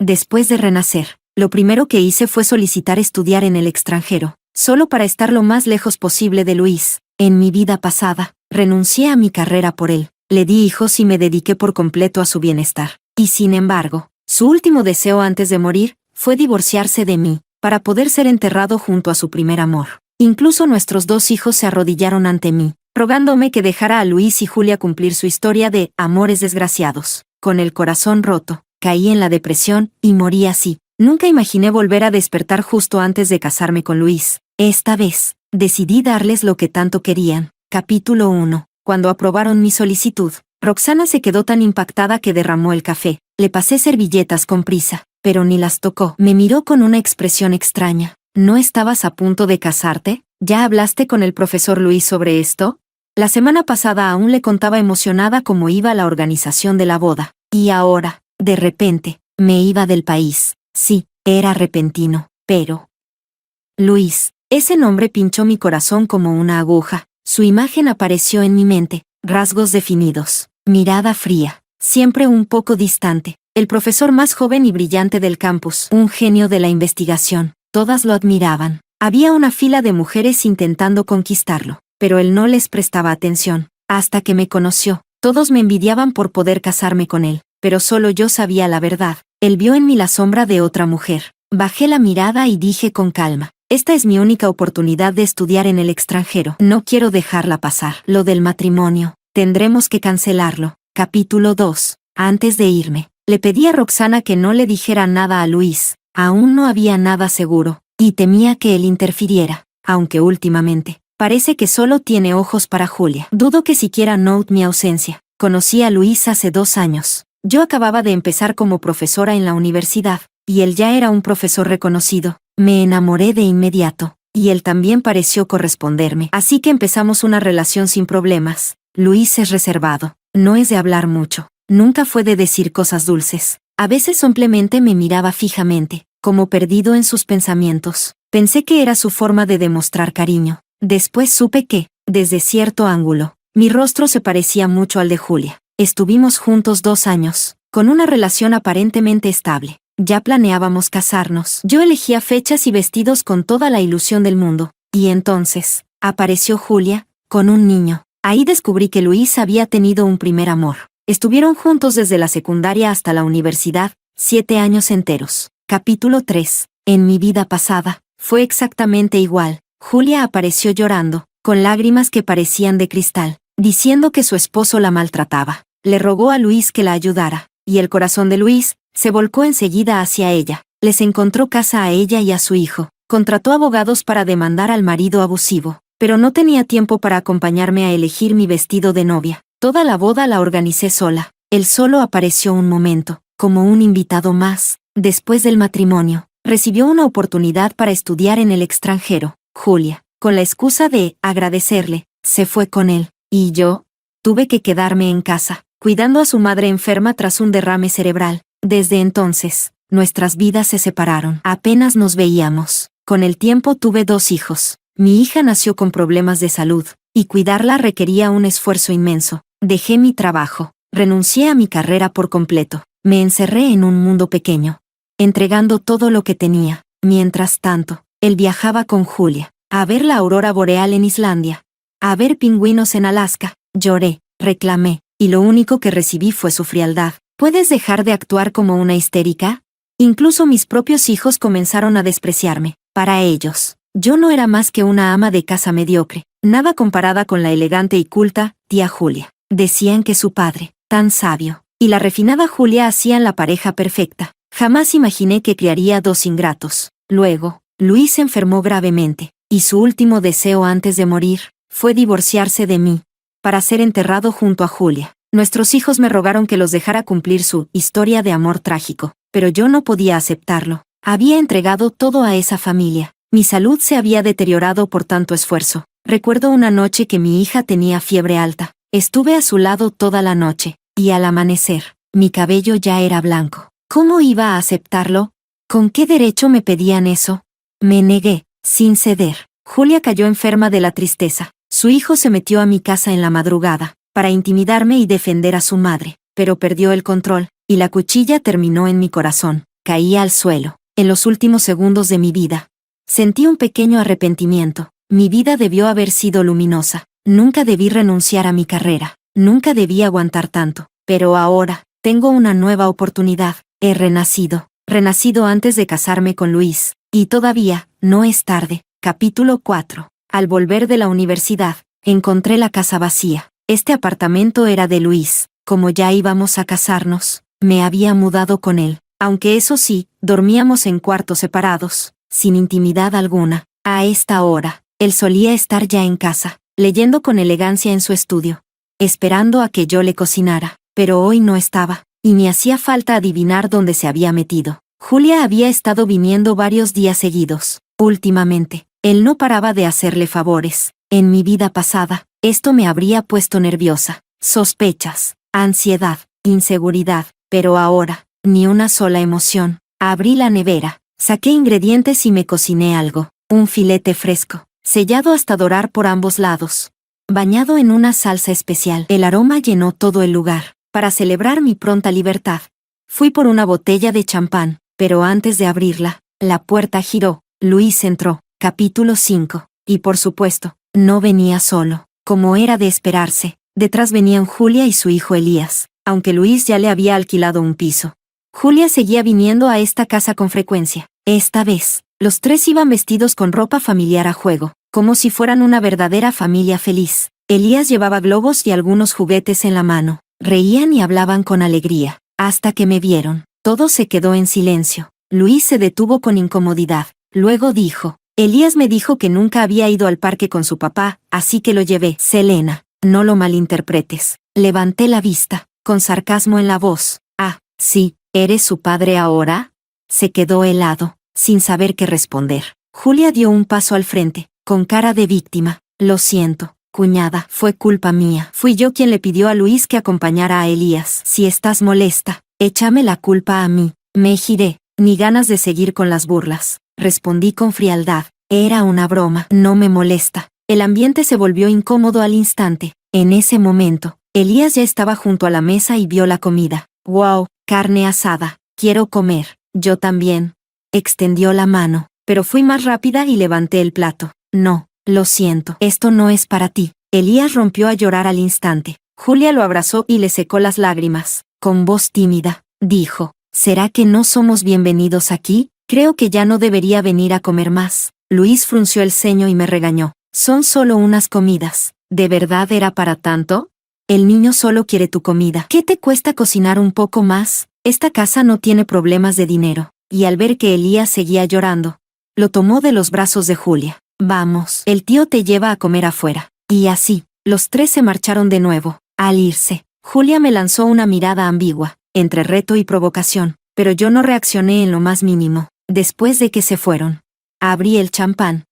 Después de renacer, lo primero que hice fue solicitar estudiar en el extranjero, solo para estar lo más lejos posible de Luis. En mi vida pasada, renuncié a mi carrera por él, le di hijos y me dediqué por completo a su bienestar. Y sin embargo, su último deseo antes de morir fue divorciarse de mí, para poder ser enterrado junto a su primer amor. Incluso nuestros 2 hijos se arrodillaron ante mí, rogándome que dejara a Luis y Julia cumplir su historia de amores desgraciados. Con el corazón roto, caí en la depresión y morí así. Nunca imaginé volver a despertar justo antes de casarme con Luis. Esta vez, decidí darles lo que tanto querían. Capítulo 1. Cuando aprobaron mi solicitud, Roxana se quedó tan impactada que derramó el café. Le pasé servilletas con prisa, pero ni las tocó. Me miró con una expresión extraña. ¿No estabas a punto de casarte? ¿Ya hablaste con el profesor Luis sobre esto? La semana pasada aún le contaba emocionada cómo iba la organización de la boda. Y ahora, de repente, me iba del país. Sí, era repentino, pero... Luis, ese nombre pinchó mi corazón como una aguja. Su imagen apareció en mi mente, rasgos definidos, mirada fría, siempre un poco distante. El profesor más joven y brillante del campus, un genio de la investigación. Todas lo admiraban. Había una fila de mujeres intentando conquistarlo, pero él no les prestaba atención. Hasta que me conoció, todos me envidiaban por poder casarme con él, pero solo yo sabía la verdad. Él vio en mí la sombra de otra mujer. Bajé la mirada y dije con calma, esta es mi única oportunidad de estudiar en el extranjero. No quiero dejarla pasar. Lo del matrimonio, tendremos que cancelarlo. Capítulo 2. Antes de irme, le pedí a Roxana que no le dijera nada a Luis. Aún no había nada seguro, y temía que él interfiriera, aunque últimamente, parece que solo tiene ojos para Julia. Dudo que siquiera note mi ausencia. Conocí a Luis hace 2 años. Yo acababa de empezar como profesora en la universidad, y él ya era un profesor reconocido. Me enamoré de inmediato, y él también pareció corresponderme. Así que empezamos una relación sin problemas. Luis es reservado, no es de hablar mucho, nunca fue de decir cosas dulces. A veces simplemente me miraba fijamente, como perdido en sus pensamientos. Pensé que era su forma de demostrar cariño. Después supe que, desde cierto ángulo, mi rostro se parecía mucho al de Julia. Estuvimos juntos 2 años, con una relación aparentemente estable. Ya planeábamos casarnos. Yo elegía fechas y vestidos con toda la ilusión del mundo. Y entonces, apareció Julia, con un niño. Ahí descubrí que Luis había tenido un primer amor. Estuvieron juntos desde la secundaria hasta la universidad, 7 años enteros. Capítulo 3. En mi vida pasada, fue exactamente igual. Julia apareció llorando, con lágrimas que parecían de cristal, diciendo que su esposo la maltrataba. Le rogó a Luis que la ayudara, y el corazón de Luis se volcó enseguida hacia ella. Les encontró casa a ella y a su hijo. Contrató abogados para demandar al marido abusivo, pero no tenía tiempo para acompañarme a elegir mi vestido de novia. Toda la boda la organicé sola. Él solo apareció un momento, como un invitado más. Después del matrimonio, recibió una oportunidad para estudiar en el extranjero. Julia, con la excusa de agradecerle, se fue con él. Y yo, tuve que quedarme en casa, cuidando a su madre enferma tras un derrame cerebral. Desde entonces, nuestras vidas se separaron. Apenas nos veíamos. Con el tiempo tuve 2 hijos. Mi hija nació con problemas de salud, y cuidarla requería un esfuerzo inmenso. Dejé mi trabajo, renuncié a mi carrera por completo. Me encerré en un mundo pequeño, entregando todo lo que tenía. Mientras tanto, él viajaba con Julia, a ver la aurora boreal en Islandia, a ver pingüinos en Alaska. Lloré, reclamé, y lo único que recibí fue su frialdad. ¿Puedes dejar de actuar como una histérica? Incluso mis propios hijos comenzaron a despreciarme. Para ellos, yo no era más que una ama de casa mediocre, nada comparada con la elegante y culta tía Julia. Decían que su padre, tan sabio, y la refinada Julia hacían la pareja perfecta. Jamás imaginé que criaría 2 ingratos. Luego, Luis se enfermó gravemente, y su último deseo antes de morir fue divorciarse de mí, para ser enterrado junto a Julia. Nuestros hijos me rogaron que los dejara cumplir su historia de amor trágico, pero yo no podía aceptarlo. Había entregado todo a esa familia. Mi salud se había deteriorado por tanto esfuerzo. Recuerdo una noche que mi hija tenía fiebre alta. Estuve a su lado toda la noche, y al amanecer, mi cabello ya era blanco. ¿Cómo iba a aceptarlo? ¿Con qué derecho me pedían eso? Me negué, sin ceder. Julia cayó enferma de la tristeza. Su hijo se metió a mi casa en la madrugada, para intimidarme y defender a su madre, pero perdió el control, y la cuchilla terminó en mi corazón. Caí al suelo. En los últimos segundos de mi vida. Sentí un pequeño arrepentimiento. Mi vida debió haber sido luminosa. Nunca debí renunciar a mi carrera. Nunca debí aguantar tanto. Pero ahora, tengo una nueva oportunidad. He renacido. Renacido antes de casarme con Luis. Y todavía, no es tarde. Capítulo 4. Al volver de la universidad, encontré la casa vacía. Este apartamento era de Luis. Como ya íbamos a casarnos, me había mudado con él. Aunque eso sí, dormíamos en cuartos separados, sin intimidad alguna. A esta hora, él solía estar ya en casa, leyendo con elegancia en su estudio, esperando a que yo le cocinara. Pero hoy no estaba, y me hacía falta adivinar dónde se había metido. Julia había estado viniendo varios días seguidos. Últimamente, él no paraba de hacerle favores. En mi vida pasada, esto me habría puesto nerviosa. Sospechas, ansiedad, inseguridad, pero ahora, ni una sola emoción. Abrí la nevera, saqué ingredientes y me cociné algo. Un filete fresco, sellado hasta dorar por ambos lados, bañado en una salsa especial. El aroma llenó todo el lugar. Para celebrar mi pronta libertad, fui por una botella de champán, pero antes de abrirla, la puerta giró. Luis entró. Capítulo 5. Y por supuesto, no venía solo. Como era de esperarse, detrás venían Julia y su hijo Elías, aunque Luis ya le había alquilado un piso. Julia seguía viniendo a esta casa con frecuencia. Esta vez, los tres iban vestidos con ropa familiar a juego, como si fueran una verdadera familia feliz. Elías llevaba globos y algunos juguetes en la mano. Reían y hablaban con alegría. Hasta que me vieron, todo se quedó en silencio. Luis se detuvo con incomodidad. Luego dijo, Elías me dijo que nunca había ido al parque con su papá, así que lo llevé. Selena, no lo malinterpretes. Levanté la vista, con sarcasmo en la voz. Ah, sí, ¿eres su padre ahora? Se quedó helado, sin saber qué responder. Julia dio un paso al frente, con cara de víctima. Lo siento, cuñada, fue culpa mía. Fui yo quien le pidió a Luis que acompañara a Elías. Si estás molesta, échame la culpa a mí. Me giré, ni ganas de seguir con las burlas. Respondí con frialdad. Era una broma. No me molesta. El ambiente se volvió incómodo al instante. En ese momento, Elías ya estaba junto a la mesa y vio la comida. ¡Wow! Carne asada. Quiero comer. Yo también. Extendió la mano, pero fui más rápida y levanté el plato. No, lo siento. Esto no es para ti. Elías rompió a llorar al instante. Julia lo abrazó y le secó las lágrimas. Con voz tímida, dijo, ¿será que no somos bienvenidos aquí? Creo que ya no debería venir a comer más. Luis frunció el ceño y me regañó. Son solo unas comidas. ¿De verdad era para tanto? El niño solo quiere tu comida. ¿Qué te cuesta cocinar un poco más? Esta casa no tiene problemas de dinero. Y al ver que Elías seguía llorando, lo tomó de los brazos de Julia. Vamos, el tío te lleva a comer afuera. Y así, los tres se marcharon de nuevo. Al irse, Julia me lanzó una mirada ambigua, entre reto y provocación, pero yo no reaccioné en lo más mínimo. Después de que se fueron, abrí el champán.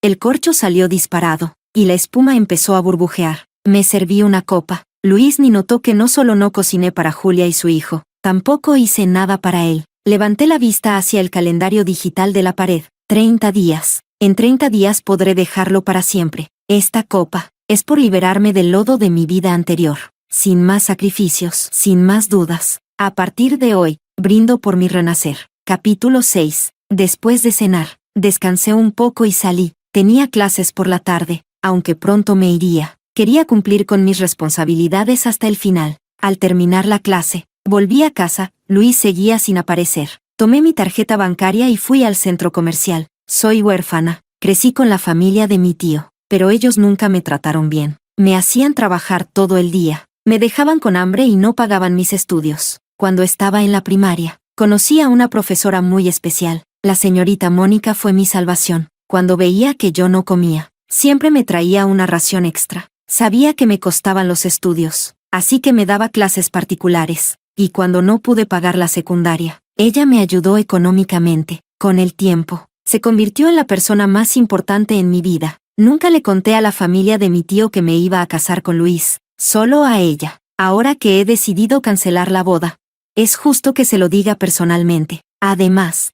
El corcho salió disparado, y la espuma empezó a burbujear. Me serví una copa. Luis ni notó que no solo no cociné para Julia y su hijo, tampoco hice nada para él. Levanté la vista hacia el calendario digital de la pared. 30 días. En 30 días podré dejarlo para siempre. Esta copa es por liberarme del lodo de mi vida anterior. Sin más sacrificios, sin más dudas. A partir de hoy, brindo por mi renacer. Capítulo 6. Después de cenar, descansé un poco y salí. Tenía clases por la tarde, aunque pronto me iría. Quería cumplir con mis responsabilidades hasta el final. Al terminar la clase, volví a casa. Luis seguía sin aparecer. Tomé mi tarjeta bancaria y fui al centro comercial. Soy huérfana. Crecí con la familia de mi tío, pero ellos nunca me trataron bien. Me hacían trabajar todo el día. Me dejaban con hambre y no pagaban mis estudios. Cuando estaba en la primaria, conocí a una profesora muy especial. La señorita Mónica fue mi salvación. Cuando veía que yo no comía, siempre me traía una ración extra. Sabía que me costaban los estudios, así que me daba clases particulares. Y cuando no pude pagar la secundaria, ella me ayudó económicamente. Con el tiempo, se convirtió en la persona más importante en mi vida. Nunca le conté a la familia de mi tío que me iba a casar con Luis, solo a ella. Ahora que he decidido cancelar la boda, es justo que se lo diga personalmente. Además,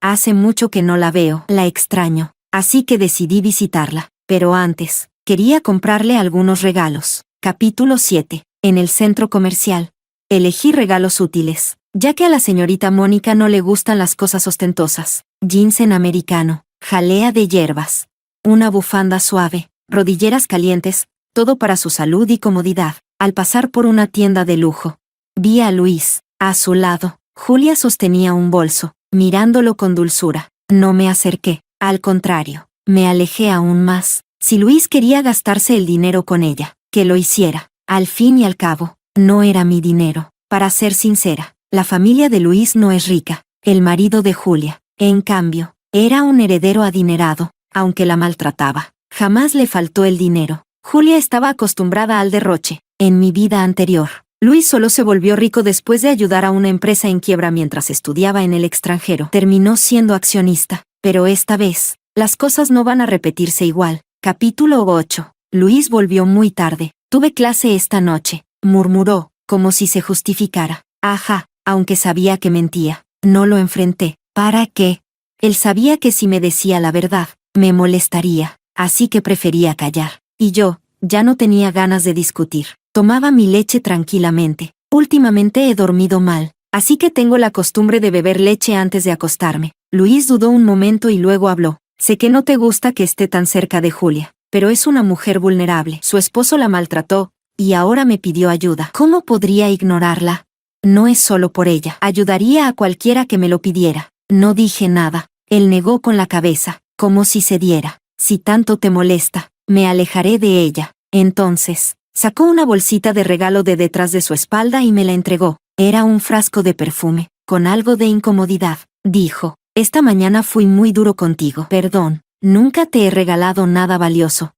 hace mucho que no la veo, la extraño, así que decidí visitarla. Pero antes, quería comprarle algunos regalos. Capítulo 7. En el centro comercial. Elegí regalos útiles. ya que a la señorita Mónica no le gustan las cosas ostentosas. Ginseng americano, jalea de hierbas, una bufanda suave, rodilleras calientes, todo para su salud y comodidad. Al pasar por una tienda de lujo, vi a Luis. A su lado, Julia sostenía un bolso, mirándolo con dulzura. No me acerqué, al contrario, me alejé aún más. Si Luis quería gastarse el dinero con ella, que lo hiciera. Al fin y al cabo, no era mi dinero. Para ser sincera, la familia de Luis no es rica. El marido de Julia, en cambio, era un heredero adinerado, aunque la maltrataba. Jamás le faltó el dinero. Julia estaba acostumbrada al derroche. En mi vida anterior, Luis solo se volvió rico después de ayudar a una empresa en quiebra mientras estudiaba en el extranjero. Terminó siendo accionista, pero esta vez, las cosas no van a repetirse igual. Capítulo 8. Luis volvió muy tarde. Tuve clase esta noche, murmuró, como si se justificara. Ajá, aunque sabía que mentía. No lo enfrenté. ¿Para qué? Él sabía que si me decía la verdad, me molestaría, así que prefería callar. Y yo, ya no tenía ganas de discutir. Tomaba mi leche tranquilamente. Últimamente he dormido mal, así que tengo la costumbre de beber leche antes de acostarme. Luis dudó un momento y luego habló. Sé que no te gusta que esté tan cerca de Julia, pero es una mujer vulnerable. Su esposo la maltrató, y ahora me pidió ayuda. ¿Cómo podría ignorarla? No es solo por ella. Ayudaría a cualquiera que me lo pidiera. No dije nada. Él negó con la cabeza, como si cediera. Si tanto te molesta, me alejaré de ella. Entonces, sacó una bolsita de regalo de detrás de su espalda y me la entregó. Era un frasco de perfume, con algo de incomodidad. Dijo, esta mañana fui muy duro contigo. Perdón, nunca te he regalado nada valioso.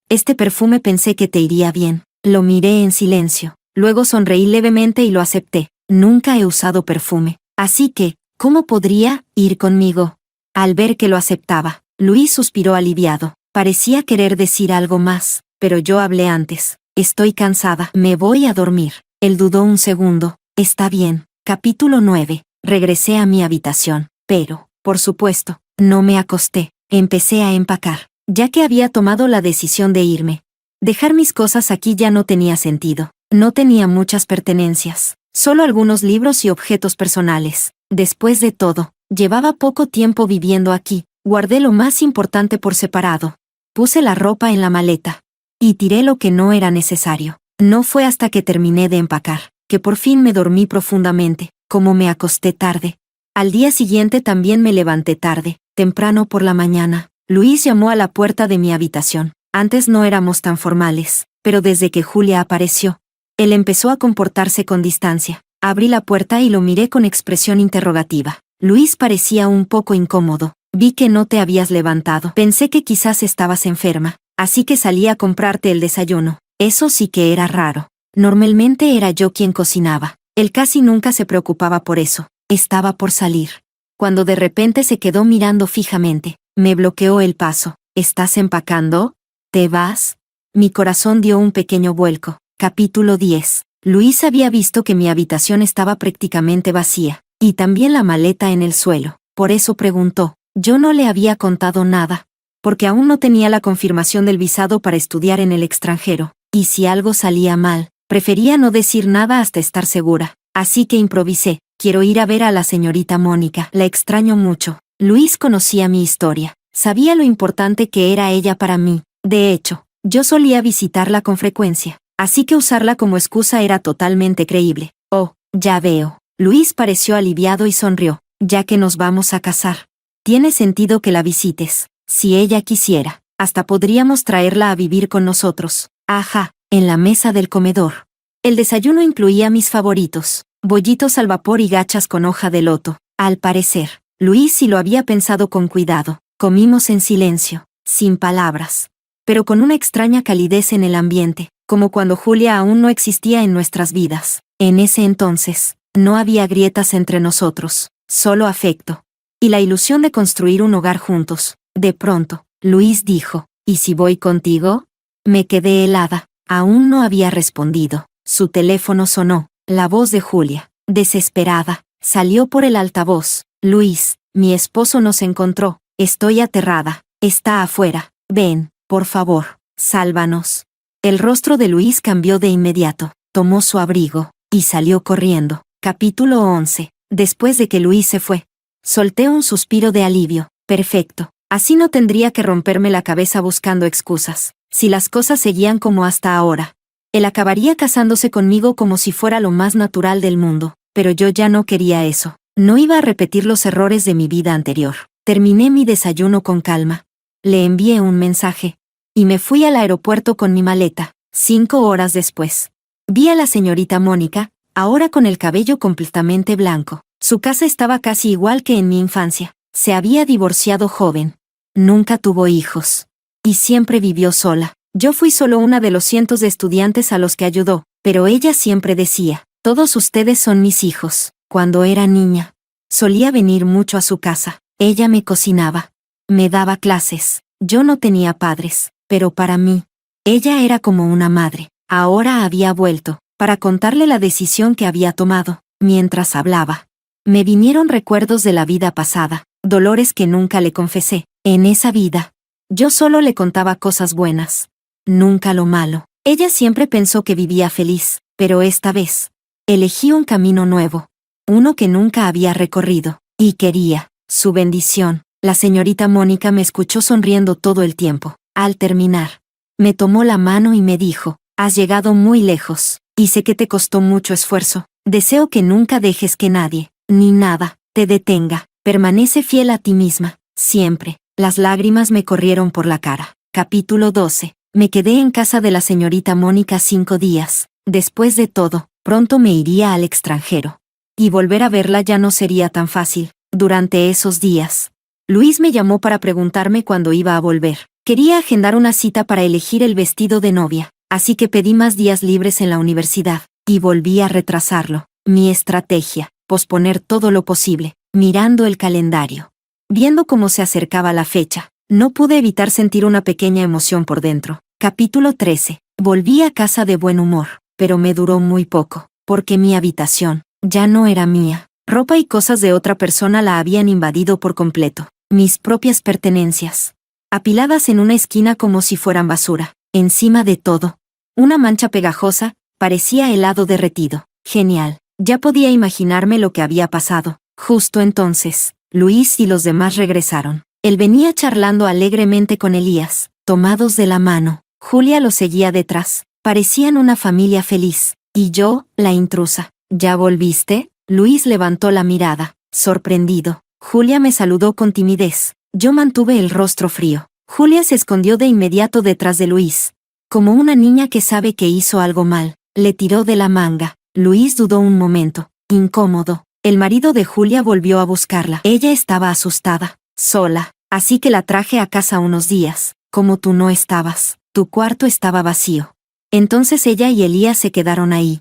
Este perfume pensé que te iría bien. Lo miré en silencio. Luego sonreí levemente y lo acepté. Nunca he usado perfume. Así que, ¿cómo podría ir conmigo? Al ver que lo aceptaba, Luis suspiró aliviado. Parecía querer decir algo más, pero yo hablé antes. Estoy cansada. Me voy a dormir. Él dudó un segundo. Está bien. Capítulo 9. Regresé a mi habitación, pero, por supuesto, no me acosté. Empecé a empacar, ya que había tomado la decisión de irme. Dejar mis cosas aquí ya no tenía sentido. No tenía muchas pertenencias, solo algunos libros y objetos personales. Después de todo, llevaba poco tiempo viviendo aquí. Guardé lo más importante por separado. Puse la ropa en la maleta y tiré lo que no era necesario. No fue hasta que terminé de empacar que por fin me dormí profundamente. Como me acosté tarde, al día siguiente también me levanté tarde. Temprano por la mañana, Luis llamó a la puerta de mi habitación. Antes no éramos tan formales, pero desde que Julia apareció, él empezó a comportarse con distancia. Abrí la puerta y lo miré con expresión interrogativa. Luis parecía un poco incómodo. Vi que no te habías levantado. Pensé que quizás estabas enferma, así que salí a comprarte el desayuno. Eso sí que era raro. Normalmente era yo quien cocinaba. Él casi nunca se preocupaba por eso. Estaba por salir, cuando de repente se quedó mirando fijamente. Me bloqueó el paso. ¿Estás empacando? ¿Te vas? Mi corazón dio un pequeño vuelco. Capítulo 10. Luis había visto que mi habitación estaba prácticamente vacía, y también la maleta en el suelo. Por eso preguntó. Yo no le había contado nada, porque aún no tenía la confirmación del visado para estudiar en el extranjero, y si algo salía mal, prefería no decir nada hasta estar segura. Así que improvisé. Quiero ir a ver a la señorita Mónica. La extraño mucho. Luis conocía mi historia. Sabía lo importante que era ella para mí. De hecho, yo solía visitarla con frecuencia, así que usarla como excusa era totalmente creíble. Oh, ya veo. Luis pareció aliviado y sonrió. Ya que nos vamos a casar, tiene sentido que la visites. Si ella quisiera, hasta podríamos traerla a vivir con nosotros. Ajá, en la mesa del comedor. El desayuno incluía mis favoritos, bollitos al vapor y gachas con hoja de loto. Al parecer, Luis sí lo había pensado con cuidado. Comimos en silencio, sin palabras, pero con una extraña calidez en el ambiente, como cuando Julia aún no existía en nuestras vidas. En ese entonces, no había grietas entre nosotros, solo afecto y la ilusión de construir un hogar juntos. De pronto, Luis dijo, ¿y si voy contigo? Me quedé helada. Aún no había respondido. Su teléfono sonó. La voz de Julia, desesperada, salió por el altavoz. Luis, mi esposo nos encontró. Estoy aterrada. Está afuera. Ven, por favor, sálvanos. El rostro de Luis cambió de inmediato. Tomó su abrigo y salió corriendo. Capítulo 11. Después de que Luis se fue. Solté un suspiro de alivio. Perfecto. Así no tendría que romperme la cabeza buscando excusas. Si las cosas seguían como hasta ahora, él acabaría casándose conmigo como si fuera lo más natural del mundo. Pero yo ya no quería eso. No iba a repetir los errores de mi vida anterior. Terminé mi desayuno con calma. Le envié un mensaje. Y me fui al aeropuerto con mi maleta. 5 horas después. Vi a la señorita Mónica, ahora con el cabello completamente blanco. Su casa estaba casi igual que en mi infancia. Se había divorciado joven. Nunca tuvo hijos. Y siempre vivió sola. Yo fui solo una de los cientos de estudiantes a los que ayudó, pero ella siempre decía, todos ustedes son mis hijos. Cuando era niña, solía venir mucho a su casa. Ella me cocinaba. Me daba clases. Yo no tenía padres, pero para mí, ella era como una madre. Ahora había vuelto, para contarle la decisión que había tomado. Mientras hablaba, me vinieron recuerdos de la vida pasada, dolores que nunca le confesé. En esa vida, yo solo le contaba cosas buenas. Nunca lo malo. Ella siempre pensó que vivía feliz, pero esta vez, elegí un camino nuevo. Uno que nunca había recorrido, y quería su bendición. La señorita Mónica me escuchó sonriendo todo el tiempo. Al terminar, me tomó la mano y me dijo, has llegado muy lejos, y sé que te costó mucho esfuerzo. Deseo que nunca dejes que nadie, ni nada, te detenga. Permanece fiel a ti misma, siempre. Las lágrimas me corrieron por la cara. Capítulo 12. Me quedé en casa de la señorita Mónica 5 días. Después de todo, pronto me iría al extranjero. Y volver a verla ya no sería tan fácil. Durante esos días, Luis me llamó para preguntarme cuándo iba a volver. Quería agendar una cita para elegir el vestido de novia, así que pedí más días libres en la universidad, y volví a retrasarlo. Mi estrategia, posponer todo lo posible, mirando el calendario. Viendo cómo se acercaba la fecha, no pude evitar sentir una pequeña emoción por dentro. Capítulo 13. Volví a casa de buen humor, pero me duró muy poco, porque mi habitación ya no era mía. Ropa y cosas de otra persona la habían invadido por completo. Mis propias pertenencias, apiladas en una esquina como si fueran basura. Encima de todo, una mancha pegajosa, parecía helado derretido. Genial. Ya podía imaginarme lo que había pasado. Justo entonces, Luis y los demás regresaron. Él venía charlando alegremente con Elías, tomados de la mano. Julia lo seguía detrás. Parecían una familia feliz. Y yo, la intrusa. ¿Ya volviste? Luis levantó la mirada, sorprendido. Julia me saludó con timidez. Yo mantuve el rostro frío. Julia se escondió de inmediato detrás de Luis. Como una niña que sabe que hizo algo mal, le tiró de la manga. Luis dudó un momento, incómodo. El marido de Julia volvió a buscarla. Ella estaba asustada, sola, así que la traje a casa unos días. Como tú no estabas, tu cuarto estaba vacío. Entonces ella y Elías se quedaron ahí.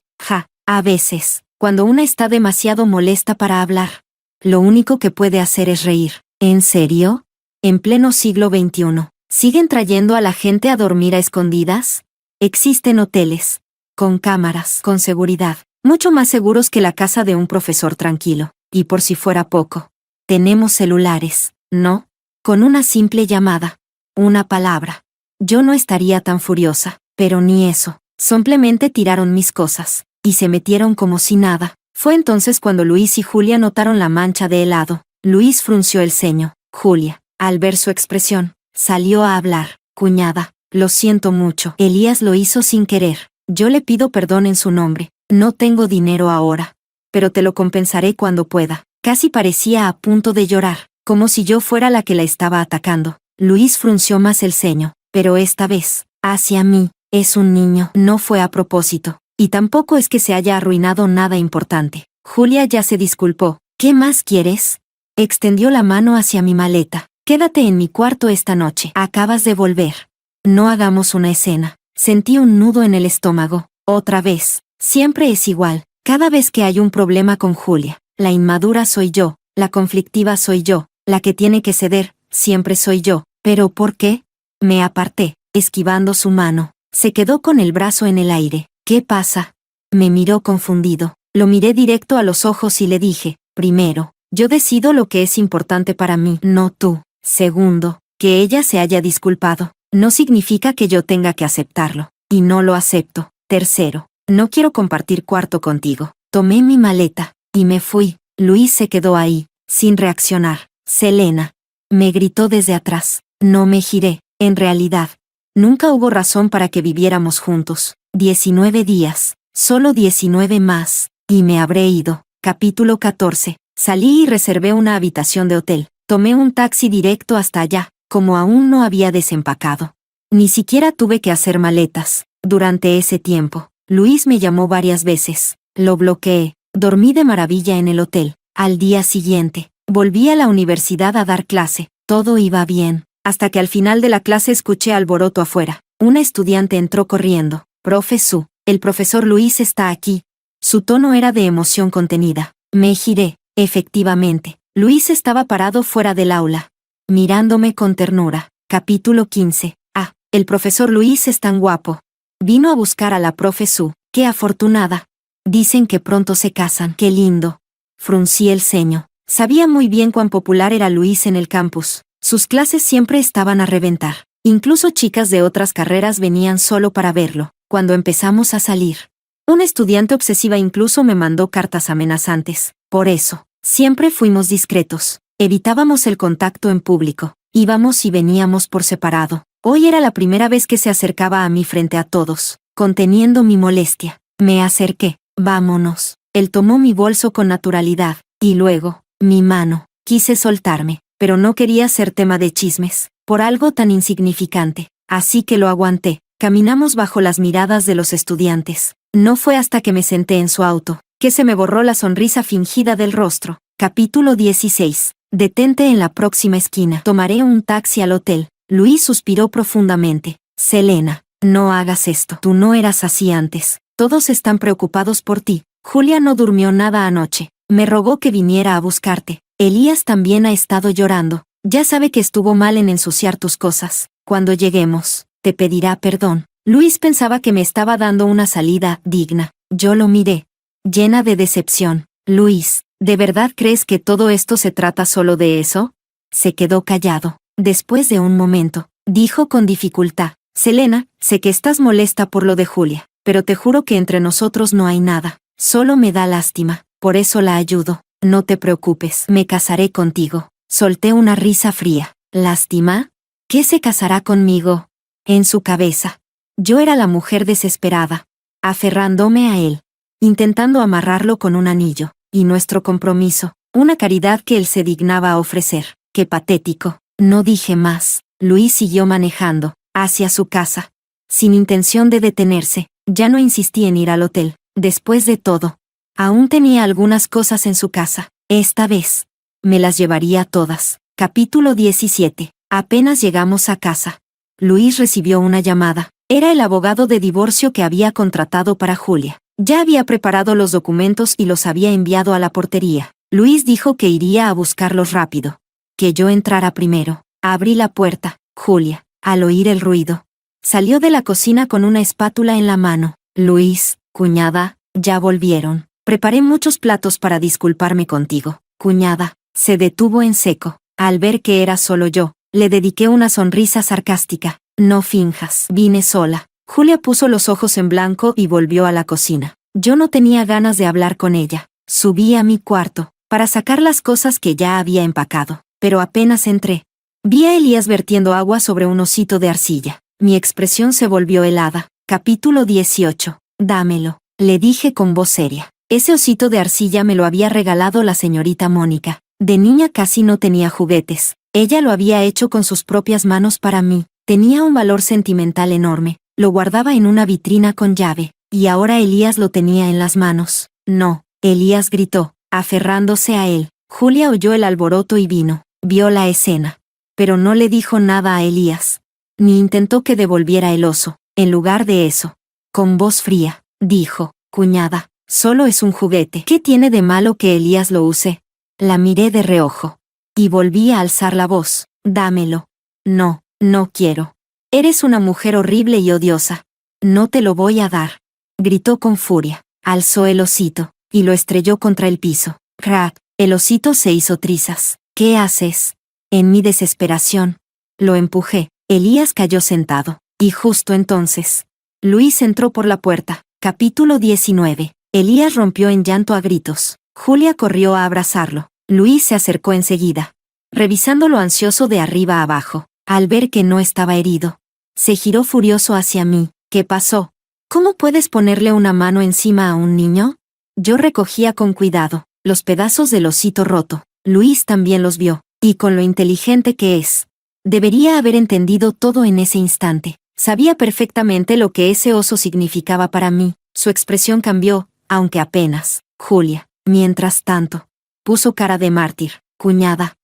A veces, cuando una está demasiado molesta para hablar, lo único que puede hacer es reír. ¿En serio? En pleno siglo XXI, ¿siguen trayendo a la gente a dormir a escondidas? Existen hoteles, con cámaras, con seguridad, mucho más seguros que la casa de un profesor tranquilo. Y por si fuera poco, tenemos celulares, ¿no? Con una simple llamada, una palabra. Yo no estaría tan furiosa, pero ni eso. Simplemente tiraron mis cosas, y se metieron como si nada. Fue entonces cuando Luis y Julia notaron la mancha de helado. Luis frunció el ceño. Julia, al ver su expresión, salió a hablar. Cuñada, lo siento mucho. Elías lo hizo sin querer. Yo le pido perdón en su nombre. No tengo dinero ahora, pero te lo compensaré cuando pueda. Casi parecía a punto de llorar, como si yo fuera la que la estaba atacando. Luis frunció más el ceño, pero esta vez, hacia mí. Es un niño. No fue a propósito. Y tampoco es que se haya arruinado nada importante. Julia ya se disculpó. ¿Qué más quieres? Extendió la mano hacia mi maleta. Quédate en mi cuarto esta noche. Acabas de volver. No hagamos una escena. Sentí un nudo en el estómago. Otra vez. Siempre es igual. Cada vez que hay un problema con Julia, la inmadura soy yo, la conflictiva soy yo, la que tiene que ceder, siempre soy yo. ¿Pero por qué? Me aparté, esquivando su mano. Se quedó con el brazo en el aire. ¿Qué pasa? Me miró confundido. Lo miré directo a los ojos y le dije, primero, yo decido lo que es importante para mí, no tú. Segundo, que ella se haya disculpado, no significa que yo tenga que aceptarlo. Y no lo acepto. Tercero, no quiero compartir cuarto contigo. Tomé mi maleta y me fui. Luis se quedó ahí, sin reaccionar. Selena, me gritó desde atrás. No me giré. En realidad, nunca hubo razón para que viviéramos juntos. 19 días, solo 19 más, y me habré ido. Capítulo 14. Salí y reservé una habitación de hotel. Tomé un taxi directo hasta allá, como aún no había desempacado. Ni siquiera tuve que hacer maletas. Durante ese tiempo, Luis me llamó varias veces. Lo bloqueé. Dormí de maravilla en el hotel. Al día siguiente, volví a la universidad a dar clase. Todo iba bien, hasta que al final de la clase escuché alboroto afuera. Una estudiante entró corriendo. «Profe Su, el profesor Luis está aquí». Su tono era de emoción contenida. Me giré. Efectivamente, Luis estaba parado fuera del aula, mirándome con ternura. Capítulo 15. Ah, el profesor Luis es tan guapo. Vino a buscar a la profe Su. ¡Qué afortunada! Dicen que pronto se casan. ¡Qué lindo! Fruncí el ceño. Sabía muy bien cuán popular era Luis en el campus. Sus clases siempre estaban a reventar. Incluso chicas de otras carreras venían solo para verlo. Cuando empezamos a salir, una estudiante obsesiva incluso me mandó cartas amenazantes. Por eso, siempre fuimos discretos. Evitábamos el contacto en público. Íbamos y veníamos por separado. Hoy era la primera vez que se acercaba a mí frente a todos. Conteniendo mi molestia, me acerqué. «Vámonos». Él tomó mi bolso con naturalidad, y luego, mi mano. Quise soltarme, pero no quería ser tema de chismes, por algo tan insignificante. Así que lo aguanté. Caminamos bajo las miradas de los estudiantes. No fue hasta que me senté en su auto, que se me borró la sonrisa fingida del rostro. Capítulo 16. Detente en la próxima esquina. Tomaré un taxi al hotel. Luis suspiró profundamente. «Selena, no hagas esto. Tú no eras así antes. Todos están preocupados por ti. Julia no durmió nada anoche. Me rogó que viniera a buscarte. Elías también ha estado llorando. Ya sabe que estuvo mal en ensuciar tus cosas. Cuando lleguemos, te pedirá perdón». Luis pensaba que me estaba dando una salida digna. Yo lo miré, llena de decepción. «Luis, ¿de verdad crees que todo esto se trata solo de eso?» Se quedó callado. Después de un momento, dijo con dificultad: «Selena, sé que estás molesta por lo de Julia, pero te juro que entre nosotros no hay nada. Solo me da lástima, por eso la ayudo. No te preocupes, me casaré contigo». Solté una risa fría. «¿Lástima? ¿Qué se casará conmigo?» En su cabeza, yo era la mujer desesperada, aferrándome a él, intentando amarrarlo con un anillo, y nuestro compromiso, una caridad que él se dignaba a ofrecer. «Qué patético». No dije más. Luis siguió manejando, hacia su casa, sin intención de detenerse. Ya no insistí en ir al hotel. Después de todo, aún tenía algunas cosas en su casa. Esta vez, me las llevaría todas. Capítulo 17. Apenas llegamos a casa, Luis recibió una llamada. Era el abogado de divorcio que había contratado para Julia. Ya había preparado los documentos y los había enviado a la portería. Luis dijo que iría a buscarlos rápido. Que yo entrara primero. Abrí la puerta. Julia, al oír el ruido, salió de la cocina con una espátula en la mano. «Luis, cuñada, ya volvieron. Preparé muchos platos para disculparme contigo». «Cuñada». Se detuvo en seco. Al ver que era solo yo, le dediqué una sonrisa sarcástica. «No finjas. Vine sola». Julia puso los ojos en blanco y volvió a la cocina. Yo no tenía ganas de hablar con ella. Subí a mi cuarto, para sacar las cosas que ya había empacado. Pero apenas entré, vi a Elías vertiendo agua sobre un osito de arcilla. Mi expresión se volvió helada. Capítulo 18. «Dámelo», le dije con voz seria. Ese osito de arcilla me lo había regalado la señorita Mónica. De niña casi no tenía juguetes. Ella lo había hecho con sus propias manos para mí. Tenía un valor sentimental enorme. Lo guardaba en una vitrina con llave. Y ahora Elías lo tenía en las manos. «No», Elías gritó, aferrándose a él. Julia oyó el alboroto y vino. Vio la escena. Pero no le dijo nada a Elías. Ni intentó que devolviera el oso. En lugar de eso, con voz fría, dijo: «Cuñada, solo es un juguete. ¿Qué tiene de malo que Elías lo use?» La miré de reojo. Y volví a alzar la voz. «Dámelo». «No, no quiero. Eres una mujer horrible y odiosa. No te lo voy a dar», gritó con furia. Alzó el osito, y lo estrelló contra el piso. «Crack». El osito se hizo trizas. «¿Qué haces?» En mi desesperación, lo empujé. Elías cayó sentado. Y justo entonces, Luis entró por la puerta. Capítulo 19. Elías rompió en llanto a gritos. Julia corrió a abrazarlo. Luis se acercó enseguida, revisándolo ansioso de arriba a abajo. Al ver que no estaba herido, se giró furioso hacia mí. ¿Qué pasó? ¿Cómo puedes ponerle una mano encima a un niño? Yo recogía con cuidado los pedazos del osito roto. Luis también los vio, y con lo inteligente que es, debería haber entendido todo en ese instante. Sabía perfectamente lo que ese oso significaba para mí. Su expresión cambió, aunque apenas. Julia, mientras tanto, puso cara de mártir. Cuñada.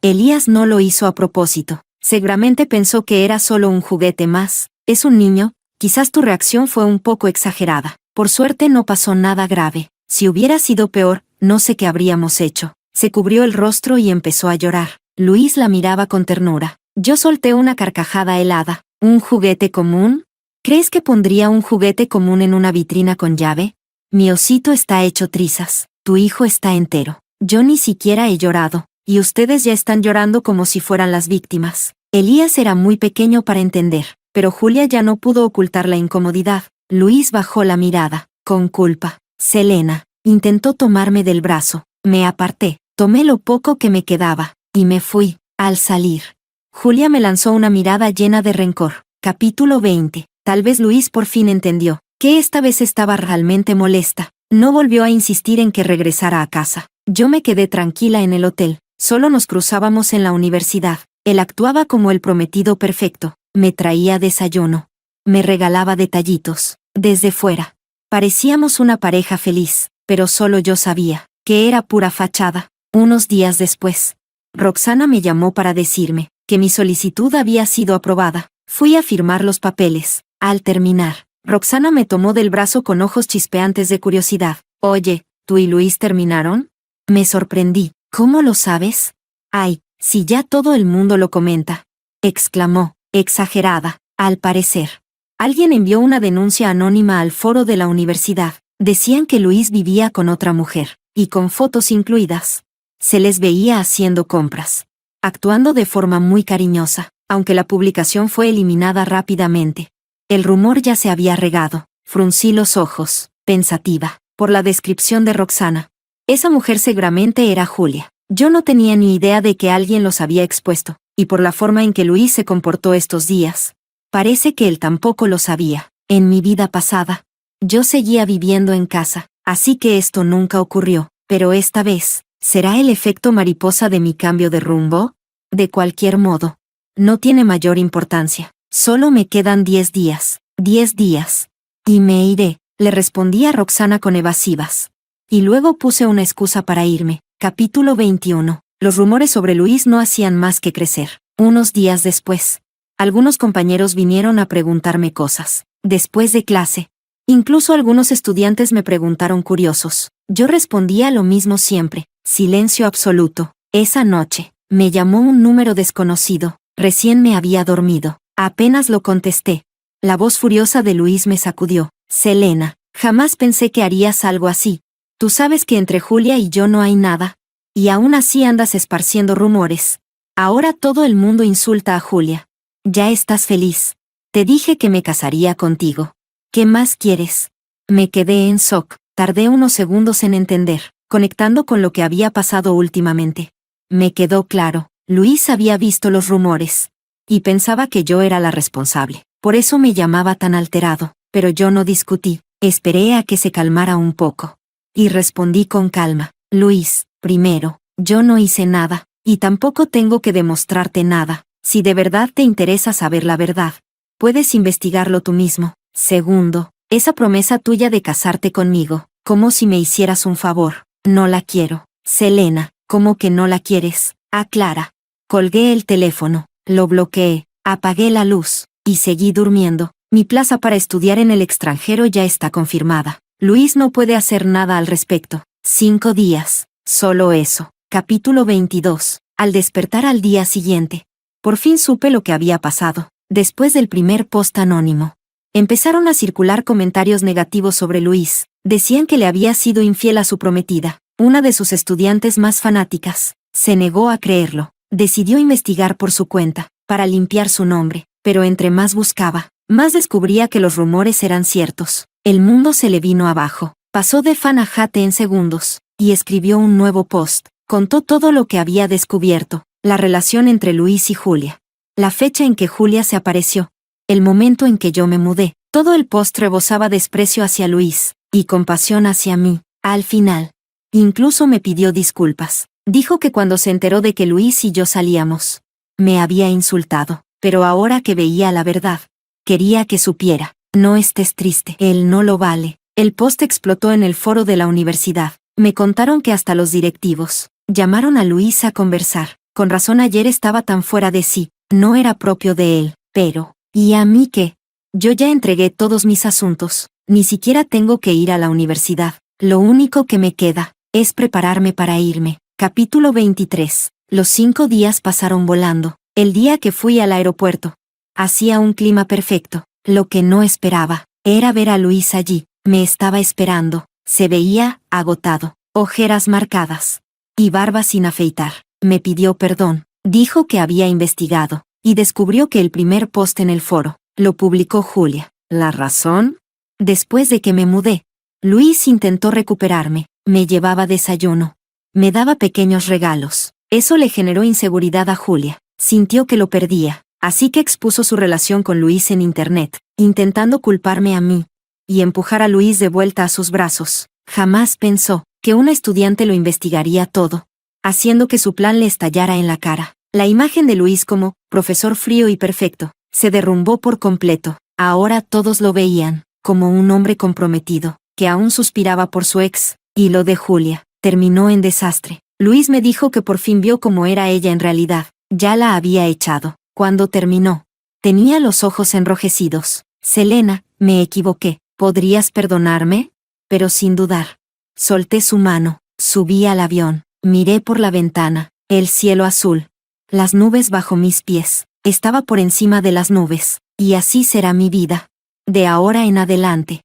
Elías no lo hizo a propósito. Seguramente pensó que era solo un juguete más. Es un niño, quizás tu reacción fue un poco exagerada. Por suerte no pasó nada grave. Si hubiera sido peor, no sé qué habríamos hecho. Se cubrió el rostro y empezó a llorar. Luis la miraba con ternura. Yo solté una carcajada helada. ¿Un juguete común? ¿Crees que pondría un juguete común en una vitrina con llave? Mi osito está hecho trizas. Tu hijo está entero. Yo ni siquiera he llorado, y ustedes ya están llorando como si fueran las víctimas. Elías era muy pequeño para entender, pero Julia ya no pudo ocultar la incomodidad. Luis bajó la mirada, con culpa. Selena intentó tomarme del brazo. Me aparté, tomé lo poco que me quedaba, y me fui. Al salir, Julia me lanzó una mirada llena de rencor. Capítulo 20. Tal vez Luis por fin entendió que esta vez estaba realmente molesta. No volvió a insistir en que regresara a casa. Yo me quedé tranquila en el hotel. Solo nos cruzábamos en la universidad. Él actuaba como el prometido perfecto. Me traía desayuno. Me regalaba detallitos. Desde fuera, parecíamos una pareja feliz, pero solo yo sabía que era pura fachada. Unos días después, Roxana me llamó para decirme que mi solicitud había sido aprobada. Fui a firmar los papeles. Al terminar, Roxana me tomó del brazo con ojos chispeantes de curiosidad. Oye, ¿tú y Luis terminaron? Me sorprendí. ¿Cómo lo sabes? Ay, si ya todo el mundo lo comenta. Exclamó, exagerada. Al parecer, alguien envió una denuncia anónima al foro de la universidad. Decían que Luis vivía con otra mujer, y con fotos incluidas. Se les veía haciendo compras, actuando de forma muy cariñosa, aunque la publicación fue eliminada rápidamente. El rumor ya se había regado. Fruncí los ojos, pensativa, por la descripción de Roxana. Esa mujer seguramente era Julia. Yo no tenía ni idea de que alguien los había expuesto, y por la forma en que Luis se comportó estos días, parece que él tampoco lo sabía. En mi vida pasada, yo seguía viviendo en casa, así que esto nunca ocurrió, pero esta vez, ¿será el efecto mariposa de mi cambio de rumbo? De cualquier modo, no tiene mayor importancia. Solo me quedan 10 días. 10 días. Y me iré, le respondí a Roxana con evasivas. Y luego puse una excusa para irme. Capítulo 21. Los rumores sobre Luis no hacían más que crecer. Unos días después, algunos compañeros vinieron a preguntarme cosas. Después de clase, incluso algunos estudiantes me preguntaron curiosos. Yo respondía lo mismo siempre. Silencio absoluto. Esa noche, me llamó un número desconocido. Recién me había dormido. Apenas lo contesté. La voz furiosa de Luis me sacudió. Selena, jamás pensé que harías algo así. Tú sabes que entre Julia y yo no hay nada. Y aún así andas esparciendo rumores. Ahora todo el mundo insulta a Julia. Ya estás feliz. Te dije que me casaría contigo. ¿Qué más quieres? Me quedé en shock. Tardé unos segundos en entender, conectando con lo que había pasado últimamente. Me quedó claro. Luis había visto los rumores. Y pensaba que yo era la responsable. Por eso me llamaba tan alterado, pero yo no discutí. Esperé a que se calmara un poco. Y respondí con calma. Luis, primero, yo no hice nada, y tampoco tengo que demostrarte nada. Si de verdad te interesa saber la verdad, puedes investigarlo tú mismo. Segundo, esa promesa tuya de casarte conmigo, como si me hicieras un favor. No la quiero. Selena, ¿cómo que no la quieres? Aclara. Colgué el teléfono. Lo bloqueé, apagué la luz, y seguí durmiendo. Mi plaza para estudiar en el extranjero ya está confirmada. Luis no puede hacer nada al respecto. 5 días, solo eso. Capítulo 22. Al despertar al día siguiente, por fin supe lo que había pasado. Después del primer post anónimo, empezaron a circular comentarios negativos sobre Luis. Decían que le había sido infiel a su prometida, una de sus estudiantes más fanáticas. Se negó a creerlo. Decidió investigar por su cuenta, para limpiar su nombre, pero entre más buscaba, más descubría que los rumores eran ciertos. El mundo se le vino abajo. Pasó de fan a hate en segundos, y escribió un nuevo post. Contó todo lo que había descubierto, la relación entre Luis y Julia. La fecha en que Julia se apareció. El momento en que yo me mudé. Todo el post rebosaba desprecio hacia Luis, y compasión hacia mí. Al final, incluso me pidió disculpas. Dijo que cuando se enteró de que Luis y yo salíamos, me había insultado. Pero ahora que veía la verdad, quería que supiera. No estés triste. Él no lo vale. El post explotó en el foro de la universidad. Me contaron que hasta los directivos llamaron a Luis a conversar. Con razón ayer estaba tan fuera de sí. No era propio de él. Pero, ¿y a mí qué? Yo ya entregué todos mis asuntos. Ni siquiera tengo que ir a la universidad. Lo único que me queda es prepararme para irme. Capítulo 23. Los 5 días pasaron volando. El día que fui al aeropuerto. Hacía un clima perfecto. Lo que no esperaba era ver a Luis allí. Me estaba esperando. Se veía agotado. Ojeras marcadas. Y barba sin afeitar. Me pidió perdón. Dijo que había investigado. Y descubrió que el primer post en el foro lo publicó Julia. ¿La razón? Después de que me mudé, Luis intentó recuperarme. Me llevaba desayuno. Me daba pequeños regalos. Eso le generó inseguridad a Julia. Sintió que lo perdía. Así que expuso su relación con Luis en internet, intentando culparme a mí y empujar a Luis de vuelta a sus brazos. Jamás pensó que una estudiante lo investigaría todo, haciendo que su plan le estallara en la cara. La imagen de Luis como profesor frío y perfecto se derrumbó por completo. Ahora todos lo veían como un hombre comprometido, que aún suspiraba por su ex, y lo de Julia terminó en desastre. Luis me dijo que por fin vio cómo era ella en realidad. Ya la había echado. Cuando terminó, tenía los ojos enrojecidos. Selena, me equivoqué. ¿Podrías perdonarme? Pero sin dudar. Solté su mano, subí al avión, miré por la ventana, el cielo azul, las nubes bajo mis pies. Estaba por encima de las nubes, y así será mi vida. De ahora en adelante.